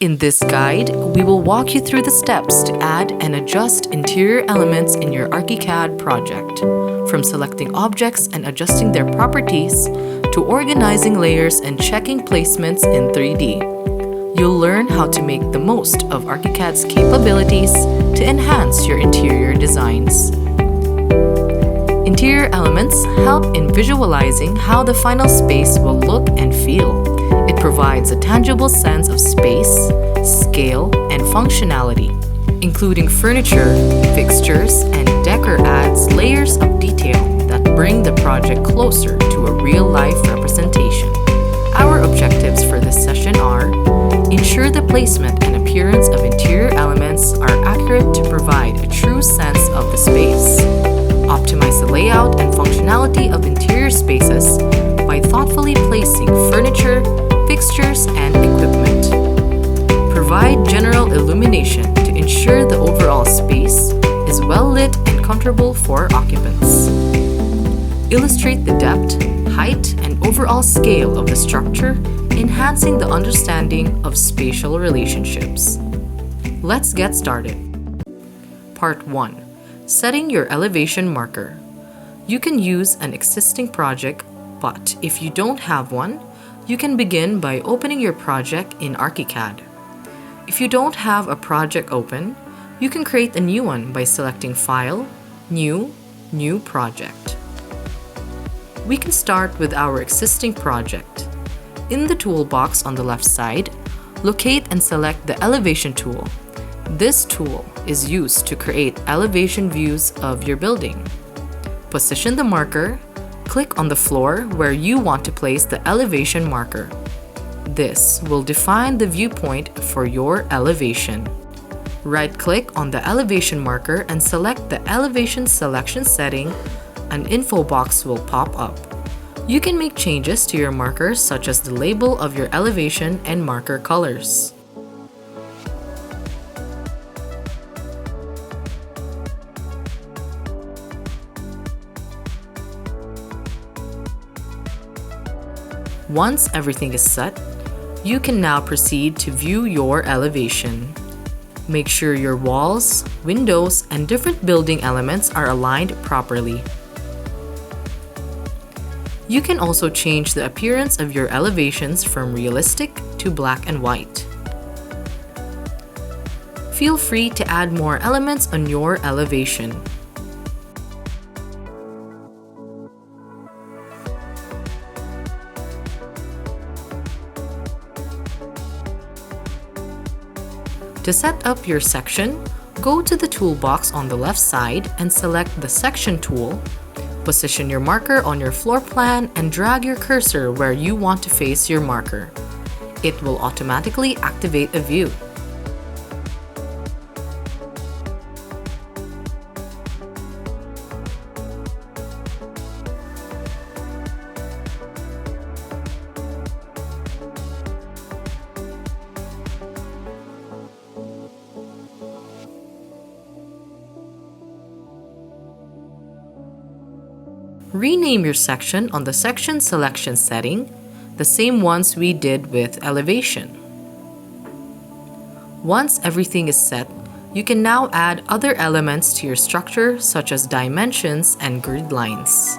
In this guide, we will walk you through the steps to add and adjust interior elements in your ArchiCAD project, from selecting objects and adjusting their properties to organizing layers and checking placements in 3D. You'll learn how to make the most of ArchiCAD's capabilities to enhance your interior designs. Interior elements help in visualizing how the final space will look and feel. It provides a tangible sense of space, scale, and functionality. Including furniture, fixtures, and decor adds layers of detail that bring the project closer to a real-life representation. Our objectives for this session are: ensure the placement and appearance of interior elements are accurate to provide a true sense of the space. Optimize the layout and functionality of interior spaces by thoughtfully placing furniture, fixtures, and equipment. Provide general illumination to ensure the overall space is well lit and comfortable for occupants. Illustrate the depth, height, and overall scale of the structure, enhancing the understanding of spatial relationships. Let's get started. Part 1. Setting your elevation marker. You can use an existing project, but if you don't have one, you can begin by opening your project in ArchiCAD. If you don't have a project open, you can create a new one by selecting File, New, New Project. We can start with our existing project. In the toolbox on the left side, locate and select the Elevation tool. This tool is used to create elevation views of your building. Position the marker. Click on the floor where you want to place the elevation marker. This will define the viewpoint for your elevation. Right-click on the elevation marker and select the elevation selection setting. An info box will pop up. You can make changes to your markers, such as the label of your elevation and marker colors. Once everything is set, you can now proceed to view your elevation. Make sure your walls, windows, and different building elements are aligned properly. You can also change the appearance of your elevations from realistic to black and white. Feel free to add more elements on your elevation. To set up your section, go to the toolbox on the left side and select the Section tool. Position your marker on your floor plan and drag your cursor where you want to face your marker. It will automatically activate a view. Rename your section on the section selection setting, the same ones we did with elevation. Once everything is set, you can now add other elements to your structure, such as dimensions and grid lines.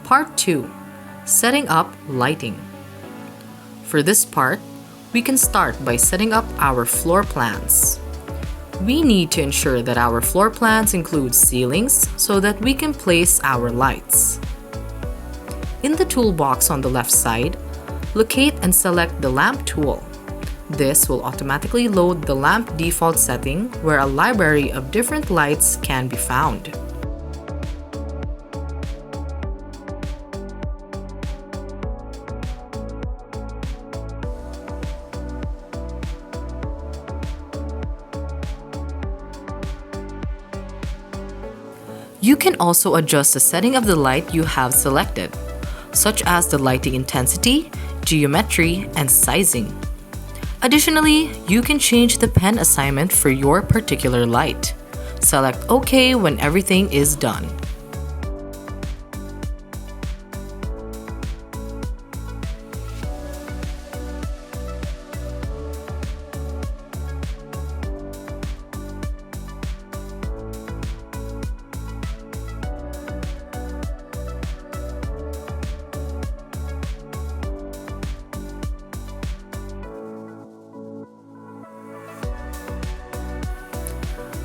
Part 2. Setting up lighting. For this part, we can start by setting up our floor plans. We need to ensure that our floor plans include ceilings so that we can place our lights. In the toolbox on the left side, locate and select the lamp tool. This will automatically load the lamp default setting where a library of different lights can be found. You can also adjust the setting of the light you have selected, such as the lighting intensity, geometry, and sizing. Additionally, you can change the pen assignment for your particular light. Select OK when everything is done.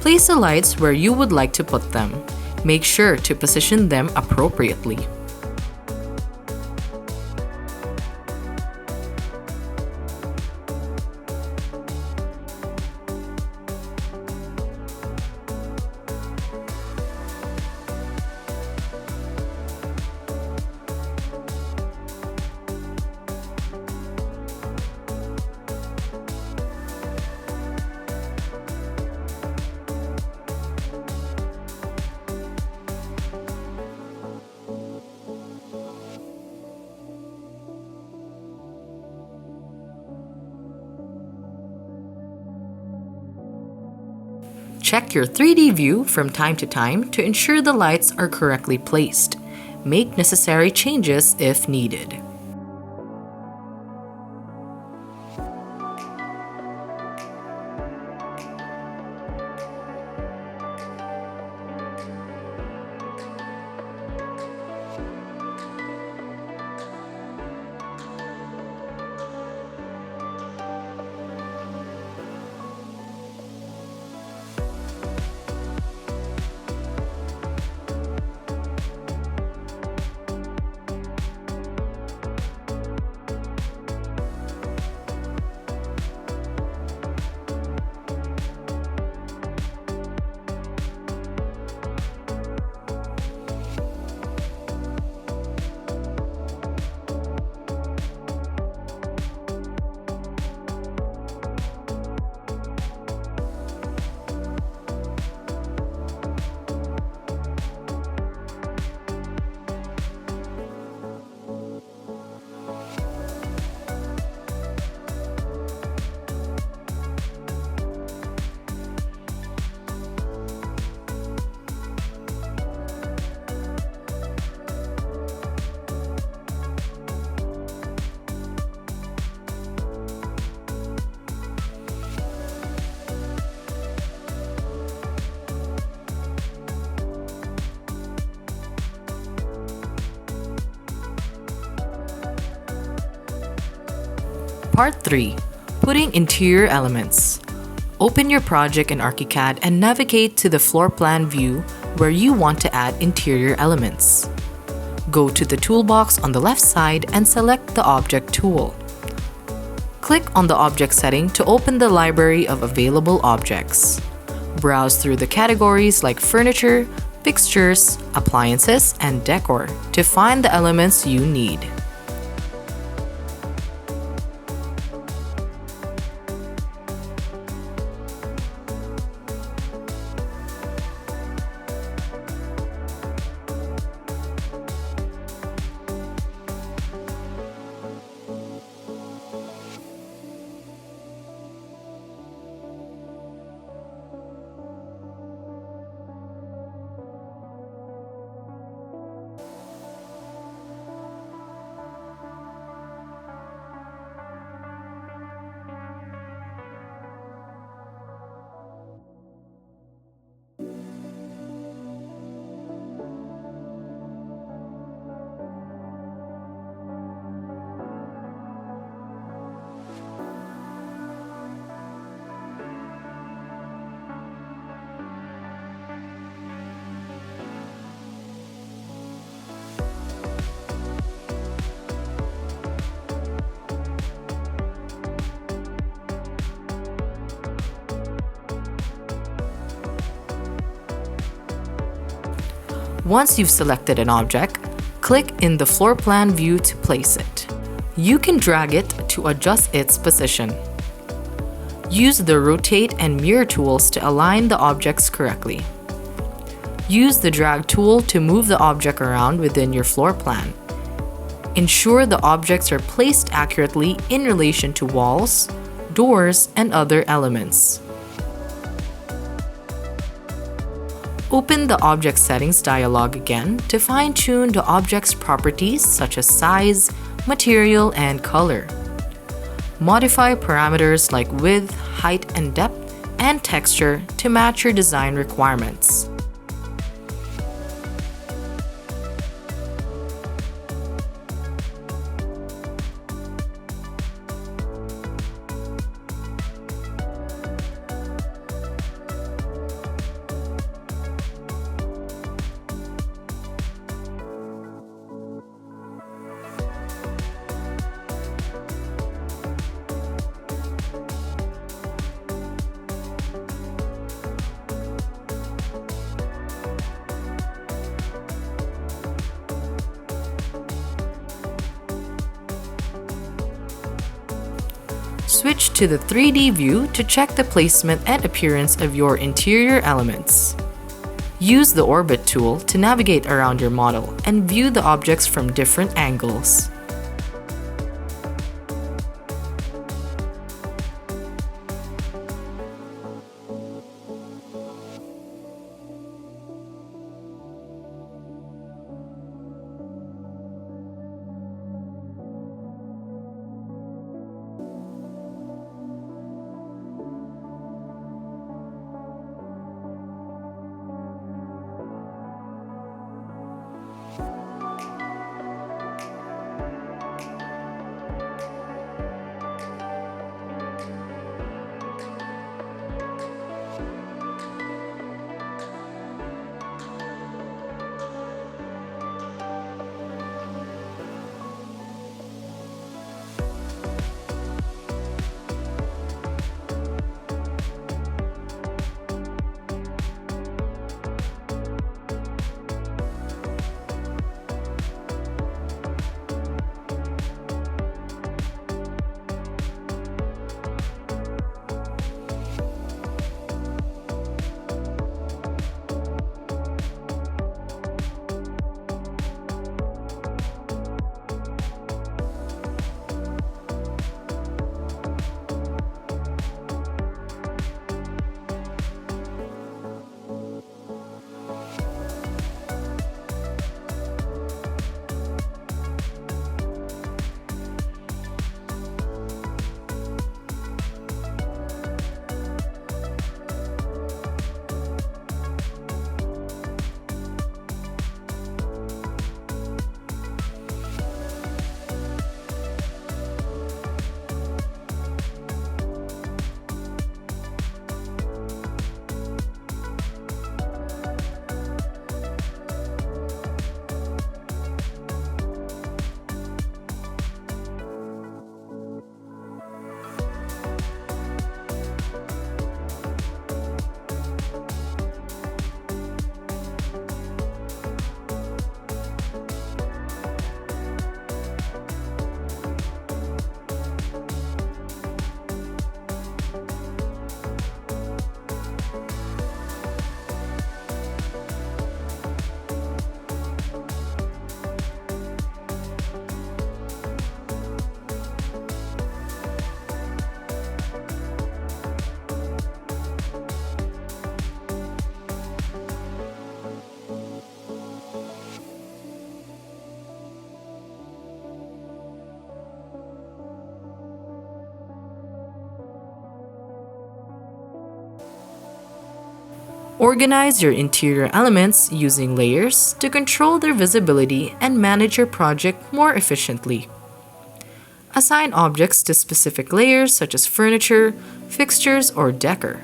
Place the lights where you would like to put them. Make sure to position them appropriately. Check your 3D view from time to time to ensure the lights are correctly placed. Make necessary changes if needed. Part 3. Putting interior elements. Open your project in ArchiCAD and navigate to the floor plan view where you want to add interior elements. Go to the toolbox on the left side and select the Object tool. Click on the Object setting to open the library of available objects. Browse through the categories like Furniture, Fixtures, Appliances, and Decor to find the elements you need. Once you've selected an object, click in the floor plan view to place it. You can drag it to adjust its position. Use the rotate and mirror tools to align the objects correctly. Use the drag tool to move the object around within your floor plan. Ensure the objects are placed accurately in relation to walls, doors, and other elements. Open the Object Settings dialog again to fine-tune the object's properties such as size, material, and color. Modify parameters like width, height, and depth, and texture to match your design requirements. Switch to the 3D view to check the placement and appearance of your interior elements. Use the Orbit tool to navigate around your model and view the objects from different angles. Organize your interior elements using layers to control their visibility and manage your project more efficiently. Assign objects to specific layers such as furniture, fixtures, or decor.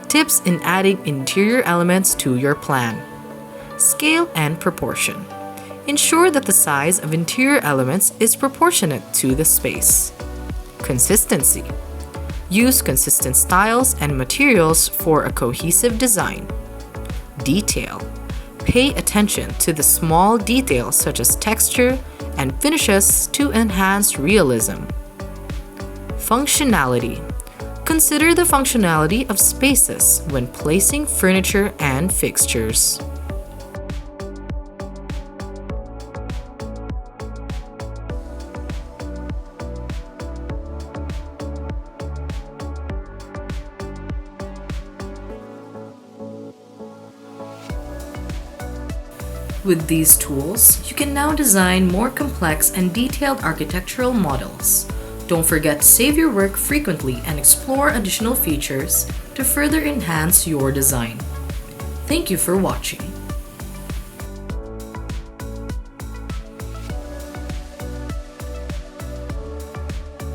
Tips in adding interior elements to your plan. Scale and proportion. Ensure that the size of interior elements is proportionate to the space. Consistency. Use consistent styles and materials for a cohesive design. Detail. Pay attention to the small details such as texture and finishes to enhance realism. Functionality. Consider the functionality of spaces when placing furniture and fixtures. With these tools, you can now design more complex and detailed architectural models. Don't forget to save your work frequently and explore additional features to further enhance your design. Thank you for watching.